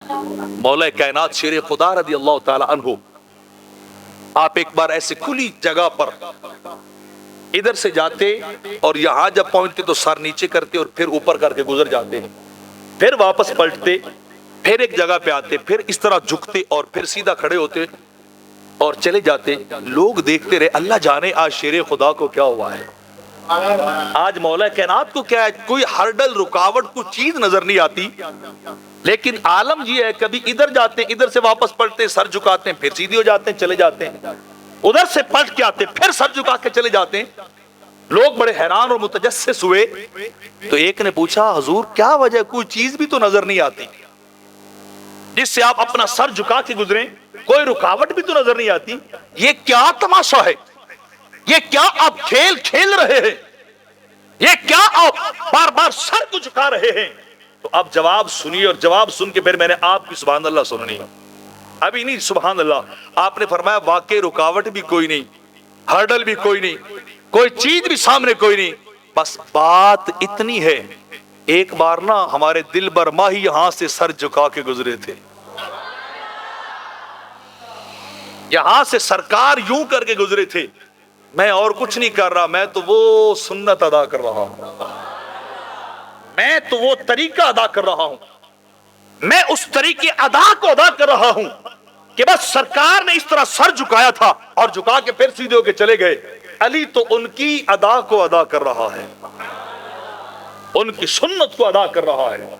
مولا کائنات شیر خدا رضی اللہ تعالی عنہ، آپ ایک بار ایسے کھلی جگہ پر ادھر سے جاتے اور یہاں جب پہنچتے تو سر نیچے کرتے اور پھر اوپر کر کے گزر جاتے، پھر واپس پلٹتے، پھر ایک جگہ پہ آتے، پھر اس طرح جھکتے اور پھر سیدھا کھڑے ہوتے اور چلے جاتے۔ لوگ دیکھتے رہے، اللہ جانے آج شیر خدا کو کیا ہوا ہے، آج مولا کائنات کو کیا ہے، کوئی ہرڈل رکاوٹ کو چیز نظر نہیں آتی۔ لیکن عالم یہ ہے، کبھی ادھر جاتے ہیں، ادھر سے واپس پلٹتے، سر جھکاتے ہیں، پھر سیدھے ہو جاتے ہیں، چلے جاتے ہیں، ادھر سے پلٹ کے آتے پھر سر جھکا کے چلے جاتے ہیں۔ لوگ بڑے حیران اور متجسس ہوئے، تو ایک نے پوچھا حضور کیا وجہ، کوئی چیز بھی تو نظر نہیں آتی جس سے آپ اپنا سر جھکا کے گزریں، کوئی رکاوٹ بھی تو نظر نہیں آتی، یہ کیا تماشا ہے، یہ کیا آپ کھیل کھیل رہے ہیں، یہ کیا آپ بار بار سر کو جھکا رہے ہیں؟ تو اب جواب سنیے، اور جواب سن کے پھر میں نے آپ کی سبحان اللہ سننی، ابھی نہیں سبحان اللہ۔ آپ نے فرمایا واقعی رکاوٹ بھی کوئی نہیں، ہرڈل بھی کوئی نہیں، کوئی چیز بھی سامنے کوئی نہیں، بس بات اتنی ہے، ایک بار نا ہمارے دل بر ماہی یہاں سے سر جھکا کے گزرے تھے، یہاں سے سرکار یوں کر کے گزرے تھے، میں اور کچھ نہیں کر رہا، میں تو وہ سنت ادا کر رہا ہوں، میں تو وہ طریقہ ادا کر رہا ہوں، میں اس طریقے ادا کو ادا کر رہا ہوں کہ بس سرکار نے اس طرح سر جھکایا تھا اور جھکا کے پھر سیدھے ہو کے چلے گئے، علی تو ان کی ادا کو ادا کر رہا ہے، ان کی سنت کو ادا کر رہا ہے۔